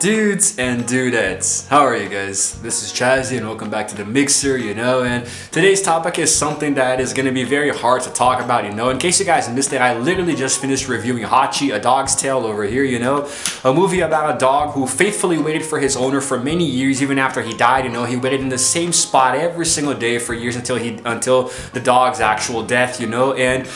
Dudes and dudettes, how are you guys? This is Chazzy and welcome back to the mixer, and today's topic is something that is going to be very hard to talk about, In case you guys missed it, I literally just finished reviewing Hachi, A Dog's Tale over here, a movie about a dog who faithfully waited for his owner for many years, even after he died, He waited in the same spot every single day for years until the dog's actual death, and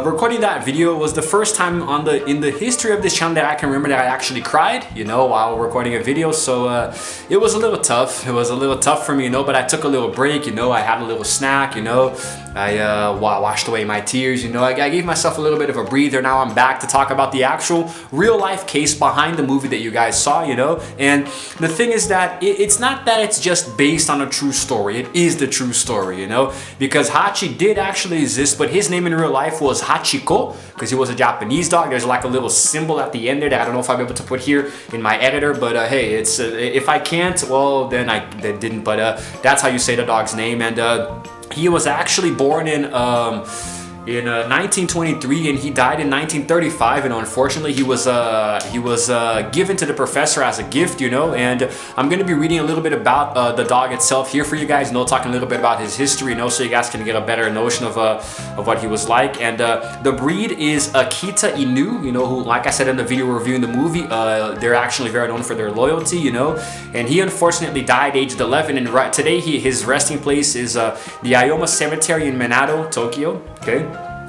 recording that video was the first time in the history of this channel that I can remember that I actually cried, while recording a video. So it was a little tough. It was a little tough for me, but I took a little break, I had a little snack, I washed away my tears, I gave myself a little bit of a breather. Now I'm back to talk about the actual real life case behind the movie that you guys saw, and the thing is that it's not that it's just based on a true story. It is the true story, because Hachi did actually exist, but his name in real life was Hachikō because he was a Japanese dog. There's like a little symbol at the end there that I don't know if I'm able to put here in my editor, but hey, it's if I can't, well then I didn't, but that's how you say the dog's name. And he was actually born in 1923 and he died in 1935, and unfortunately he was given to the professor as a gift, and I'm going to be reading a little bit about the dog itself here for you guys, talking a little bit about his history, so you guys can get a better notion of what he was like. And the breed is Akita Inu, who, like I said in the video reviewing the movie, they're actually very known for their loyalty, and he unfortunately died aged 11, and today his resting place is the Ayoma Cemetery in Minato, Tokyo. Okay.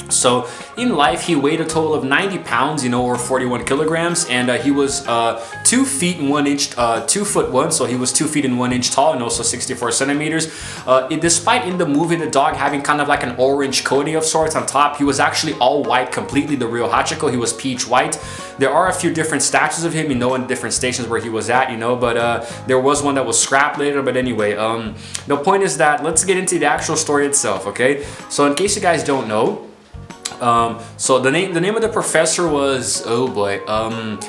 So in life, he weighed a total of 90 pounds, or 41 kilograms, and he was 2 feet and 1 inch, 2 foot 1, so he was 2 feet and 1 inch tall, and also 64 centimeters. Despite in the movie the dog having kind of like an orange coating of sorts on top, he was actually all white completely. The real Hachiko, he was peach white. There are a few different statues of him, in different stations where he was at, but there was one that was scrapped later. But anyway, the point is that let's get into the actual story itself, okay? So in case you guys don't know, so the name of the professor was, Haizaburo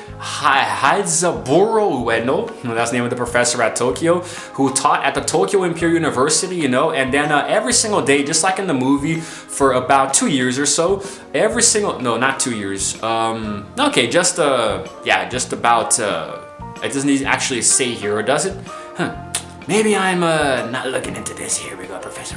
Ueno, that's the name of the professor at Tokyo, who taught at the Tokyo Imperial University, and then every single day, just like in the movie, for about 2 years or so, no, not 2 years, okay, just about, it doesn't actually say here, or does it? Maybe I'm not looking into this. Here we go, professor.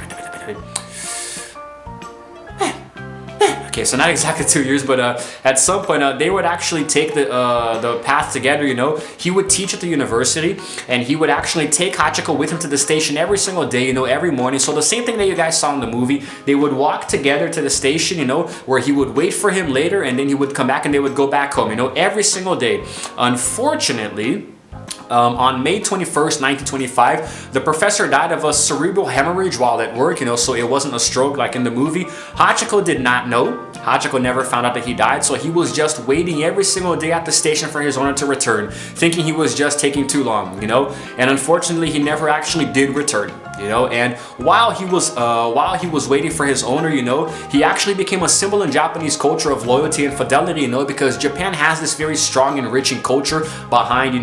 Okay, so not exactly 2 years, but at some point they would actually take the path together, He would teach at the university, and he would actually take Hachiko with him to the station every single day, every morning. So the same thing that you guys saw in the movie, they would walk together to the station, where he would wait for him later, and then he would come back and they would go back home, every single day. Unfortunately, on May 21st, 1925, the professor died of a cerebral hemorrhage while at work, so it wasn't a stroke like in the movie. Hachiko did not know. Hachiko never found out that he died, so he was just waiting every single day at the station for his owner to return, thinking he was just taking too long, and unfortunately he never actually did return. And while he was waiting for his owner, he actually became a symbol in Japanese culture of loyalty and fidelity, because Japan has this very strong, enriching culture behind,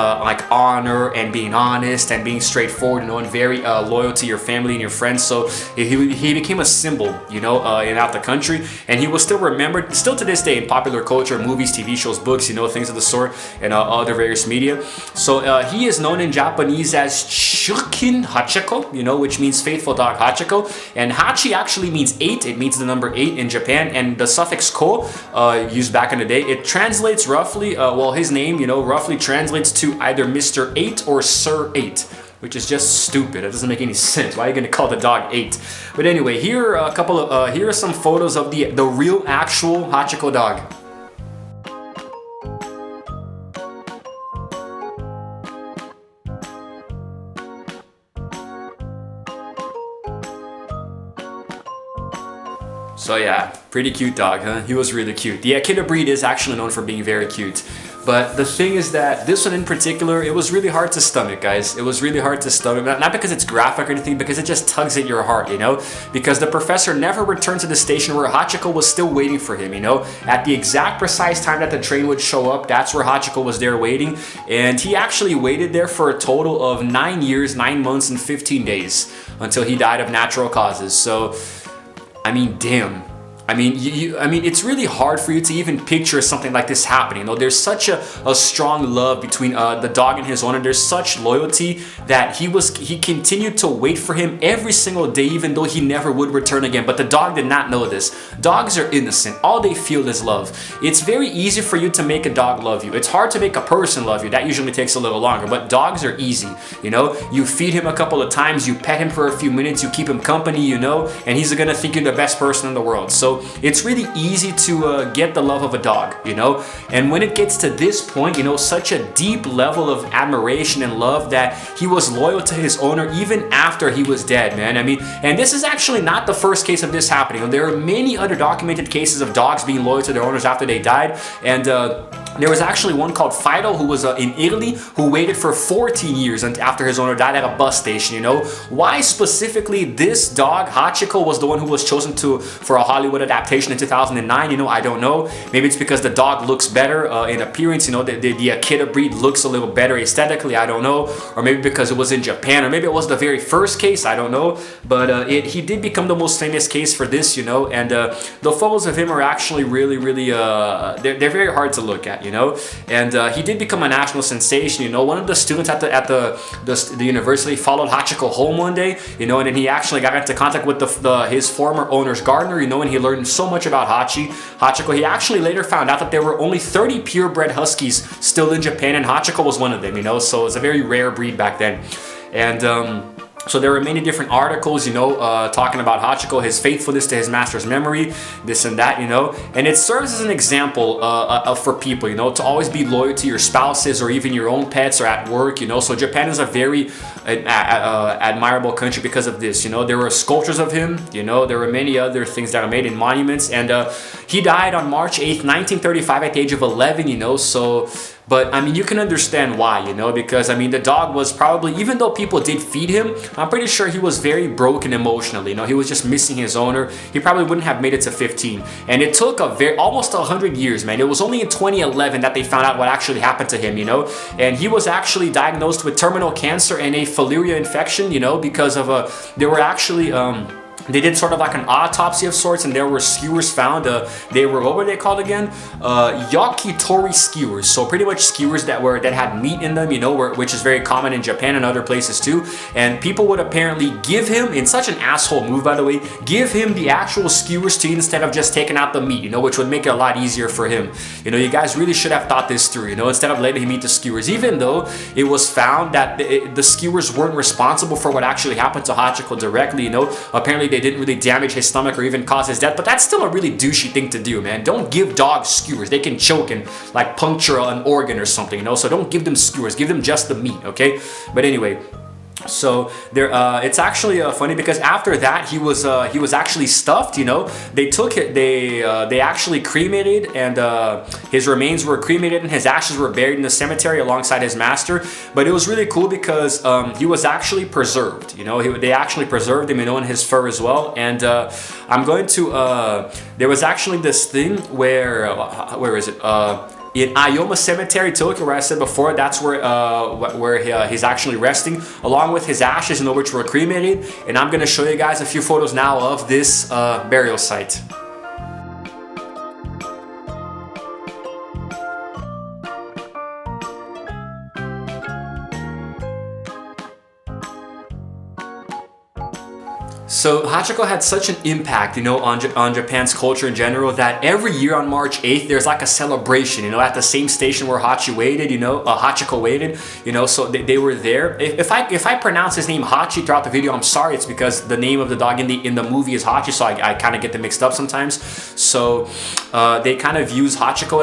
like honor and being honest and being straightforward, and very loyal to your family and your friends. So he became a symbol, out the country, and he was still remembered, still to this day, in popular culture, movies, TV shows, books, things of the sort, and other various media. So he is known in Japanese as Shukin Hachiko, which means faithful dog Hachiko. And Hachi actually means 8. It means the number 8 in Japan, and the suffix ko, used back in the day, it translates roughly, his name, roughly translates to either Mr. 8 or Sir 8. Which is just stupid. It doesn't make any sense. Why are you gonna call the dog 8? But anyway, here are here are some photos of the real actual Hachiko dog. So yeah, pretty cute dog, huh? He was really cute. The Akita breed is actually known for being very cute. But the thing is that this one in particular, it was really hard to stomach, guys. It was really hard to stomach. Not because it's graphic or anything, because it just tugs at your heart, Because the professor never returned to the station where Hachiko was still waiting for him, At the exact precise time that the train would show up, that's where Hachiko was there waiting. And he actually waited there for a total of 9 years, 9 months, and 15 days until he died of natural causes. So, I mean, damn. I mean, I mean, it's really hard for you to even picture something like this happening. You know, there's such a strong love between the dog and his owner. There's such loyalty that he continued to wait for him every single day, even though he never would return again. But the dog did not know this. Dogs are innocent. All they feel is love. It's very easy for you to make a dog love you. It's hard to make a person love you. That usually takes a little longer. But dogs are easy. You know, you feed him a couple of times, you pet him for a few minutes, you keep him company, you know, and he's gonna think you're the best person in the world. So it's really easy to get the love of a dog, you know. And when it gets to this point, you know, such a deep level of admiration and love that he was loyal to his owner even after he was dead, man. I mean, and this is actually not the first case of this happening. There are many other documented cases of dogs being loyal to their owners after they died. And there was actually one called Fido who was in Italy who waited for 14 years after his owner died at a bus station, you know. Why specifically this dog, Hachikō, was the one who was chosen for a Hollywood adaptation in 2009, you know, I don't know. Maybe it's because the dog looks better in appearance, you know, the Akita breed looks a little better aesthetically, I don't know. Or maybe because it was in Japan, or maybe it was the very first case, I don't know. But he did become the most famous case for this, you know, and the photos of him are actually really, they're very hard to look at, you know. And he did become a national sensation, you know. One of the students at the university followed Hachikō home one day, you know, and then he actually got into contact with his former owner's gardener, you know, and he learned so much about Hachikō. He actually later found out that there were only 30 purebred huskies still in Japan, and Hachikō was one of them, you know, so it's a very rare breed back then. And so there were many different articles, you know, talking about Hachikō, his faithfulness to his master's memory, this and that, you know. And it serves as an example for people, you know, to always be loyal to your spouses or even your own pets or at work, you know. So Japan is a very admirable country because of this, you know. There were sculptures of him, you know. There were many other things that are made in monuments. And he died on March 8th, 1935 at the age of 11, you know. So... But I mean, you can understand why, you know, because I mean, the dog was probably, even though people did feed him, I'm pretty sure he was very broken emotionally. You know, he was just missing his owner. He probably wouldn't have made it to 15. And it took almost 100 years, man. It was only in 2011 that they found out what actually happened to him, you know. And he was actually diagnosed with terminal cancer and a filaria infection, you know, because of there were actually, they did sort of like an autopsy of sorts, and there were skewers found. They were, what were they called again? Yakitori skewers. So pretty much skewers that had meat in them, you know, which is very common in Japan and other places too. And people would apparently give him, in such an asshole move by the way, give him the actual skewers to eat instead of just taking out the meat, you know, which would make it a lot easier for him. You know, you guys really should have thought this through, you know, instead of letting him eat the skewers, even though it was found that the skewers weren't responsible for what actually happened to Hachikō directly, you know. Apparently they didn't really damage his stomach or even cause his death, but that's still a really douchey thing to do, man. Don't give dogs skewers. They can choke and like puncture an organ or something, you know, so don't give them skewers. Give them just the meat, okay? But anyway, so there, it's actually funny because after that he was actually stuffed, you know. They took it, they actually cremated, and his remains were cremated and his ashes were buried in the cemetery alongside his master. But it was really cool because he was actually preserved, you know. They actually preserved him, you know, and his fur as well. And I'm going to there was actually this thing where is it? In Ayoma Cemetery, Tokyo, where I said before, that's where he's actually resting, along with his ashes, you know, which were cremated. And I'm gonna show you guys a few photos now of this burial site. So Hachikō had such an impact, you know, on Japan's culture in general, that every year on March 8th, there's like a celebration, you know, at the same station where Hachikō waited, you know, so they were there. If I pronounce his name Hachi throughout the video, I'm sorry, it's because the name of the dog in the movie is Hachi, so I kind of get them mixed up sometimes. So they kind of use Hachikō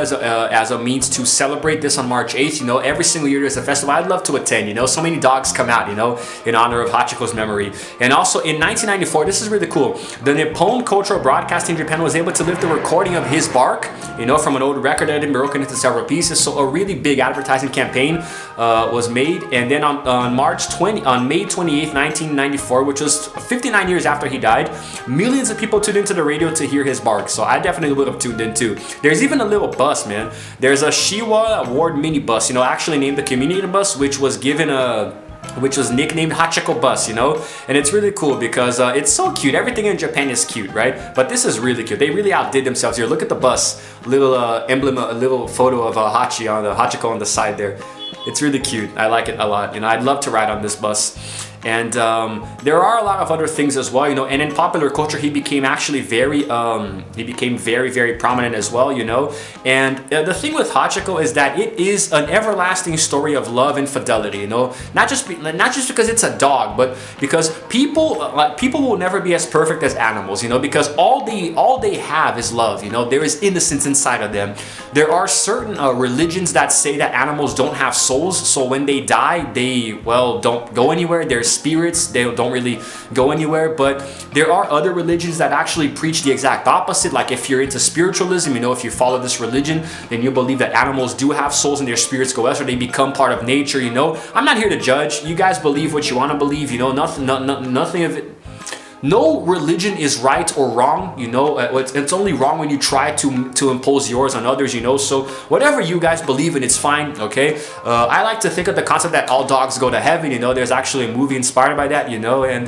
as a means to celebrate this on March 8th, you know. Every single year there's a festival. I'd love to attend, you know. So many dogs come out, you know, in honor of Hachikō's memory. And also in 1994, this is really cool, the Nippon Cultural Broadcasting Japan was able to lift the recording of his bark, you know, from an old record that had been broken into several pieces. So a really big advertising campaign was made. And then on May 28th, 1994, which was 59 years after he died, millions of people tuned into the radio to hear his bark. So I definitely would have tuned in too. There's even a little bus, man. There's a Shiwa Award minibus, you know, actually named the community bus, which was given which was nicknamed Hachikō bus, you know, and it's really cool because it's so cute. Everything in Japan is cute, right? But this is really cute. They really outdid themselves here. Look at the bus, little emblem, a little photo of Hachikō on the side there. It's really cute. I like it a lot. You know, I'd love to ride on this bus. And there are a lot of other things as well, you know, and in popular culture he became actually very prominent as well, you know. And the thing with Hachikō is that it is an everlasting story of love and fidelity, you know, not just because it's a dog, but because people will never be as perfect as animals, you know, because all they have is love, you know. There is innocence inside of them. There are certain religions that say that animals don't have souls, so when they die they, well, don't go anywhere. They're spirits, they don't really go anywhere. But there are other religions that actually preach the exact opposite. Like if you're into spiritualism, you know, if you follow this religion, then you believe that animals do have souls and their spirits go elsewhere, they become part of nature, you know. I'm not here to judge. You guys believe what you want to believe, you know. Nothing of it. No religion is right or wrong, you know. It's only wrong when you try to impose yours on others, you know. So whatever you guys believe in, it's fine, okay. I like to think of the concept that all dogs go to heaven, you know. There's actually a movie inspired by that, you know, and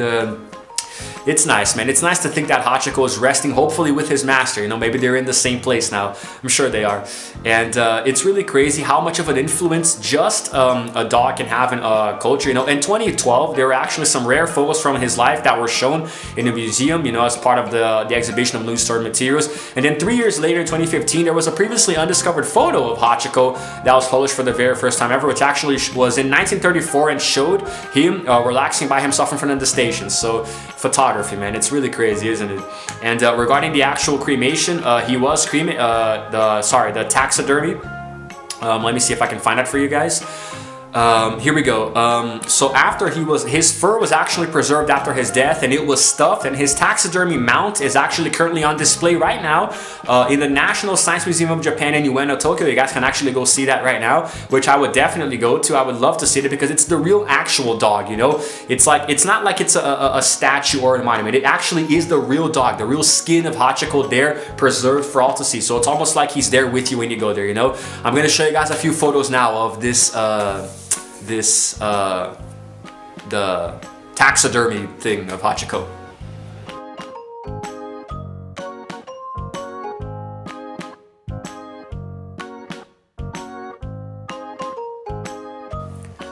it's nice, man. It's nice to think that Hachikō is resting, hopefully with his master. You know, maybe they're in the same place now. I'm sure they are. And it's really crazy how much of an influence just a dog can have in a culture. You know, in 2012, there were actually some rare photos from his life that were shown in a museum, you know, as part of the exhibition of loose stored materials. And then 3 years later, in 2015, there was a previously undiscovered photo of Hachikō that was published for the very first time ever, which actually was in 1934 and showed him relaxing by himself in front of the station. So photography, man, it's really crazy, isn't it? And regarding the actual cremation, he was cremated, the taxidermy. Let me see if I can find that for you guys. Here we go. So after his fur was actually preserved after his death, and it was stuffed, and his taxidermy mount is actually currently on display right now in the National Science Museum of Japan in Ueno, Tokyo. You guys can actually go see that right now, which I would definitely go to. I would love to see it because it's the real actual dog, you know. It's not like it's a statue or a monument. It actually is the real dog, the real skin of Hachikō there, preserved for all to see. So it's almost like he's there with you when you go there, you know. I'm gonna show you guys a few photos now of the taxidermy thing of Hachikō.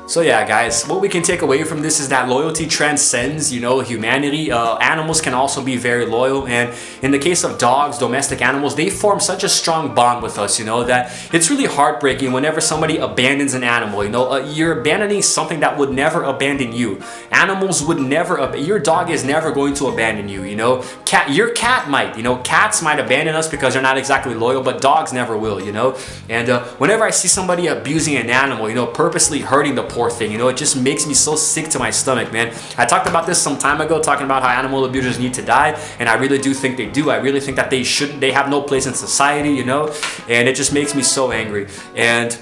So yeah, guys, what we can take away from this is that loyalty transcends, you know, humanity. Animals can also be very loyal, and in the case of dogs, domestic animals, they form such a strong bond with us, you know, that it's really heartbreaking whenever somebody abandons an animal. You know, you're abandoning something that would never abandon you. Animals would never, your dog is never going to abandon you, you know. Your cat might, you know, cats might abandon us because they're not exactly loyal, but dogs never will, you know. And whenever I see somebody abusing an animal, you know, purposely hurting the poor thing, you know, it just makes me so sick to my stomach, man. I talked about this some time ago, talking about how animal abusers need to die, and I really do think they do. I really think that they have no place in society, you know, and it just makes me so angry. And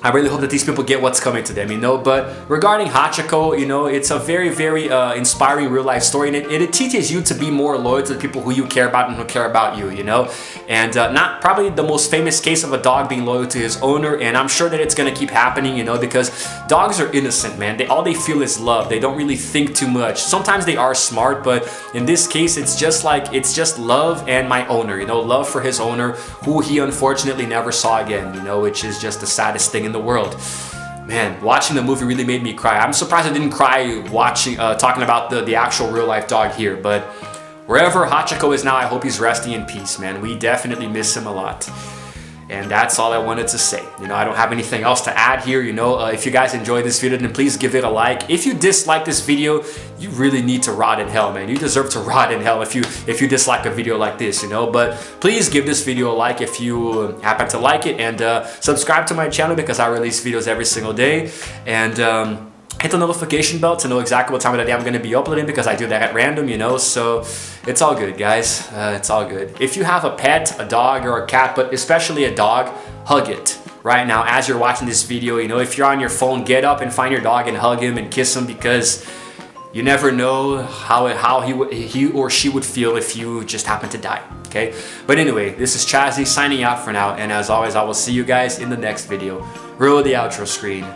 I really hope that these people get what's coming to them, you know. But regarding Hachikō, you know, it's a very, very inspiring real life story, and it teaches you to be more loyal to the people who you care about and who care about you, you know. And not probably the most famous case of a dog being loyal to his owner, and I'm sure that it's gonna keep happening, you know, because dogs are innocent, man. All they feel is love. They don't really think too much. Sometimes they are smart, but in this case, it's just love and my owner, you know, love for his owner, who he unfortunately never saw again, you know, which is just the saddest thing in the world. Man, watching the movie really made me cry. I'm surprised I didn't cry watching, talking about the actual real life dog here, but wherever Hachikō is now, I hope he's resting in peace, man. We definitely miss him a lot. And that's all I wanted to say. You know, I don't have anything else to add here. You know, if you guys enjoyed this video, then please give it a like. If you dislike this video, you really need to rot in hell, man. You deserve to rot in hell if you dislike a video like this, you know. But please give this video a like if you happen to like it, and subscribe to my channel because I release videos every single day. And hit the notification bell to know exactly what time of the day I'm going to be uploading, because I do that at random, you know. So it's all good, guys. It's all good. If you have a pet, a dog or a cat, but especially a dog, hug it right now as you're watching this video. You know, if you're on your phone, get up and find your dog and hug him and kiss him, because you never know how he or she would feel if you just happen to die. Okay, but anyway, this is Chazzy signing out for now, and as always, I will see you guys in the next video. Roll the outro screen.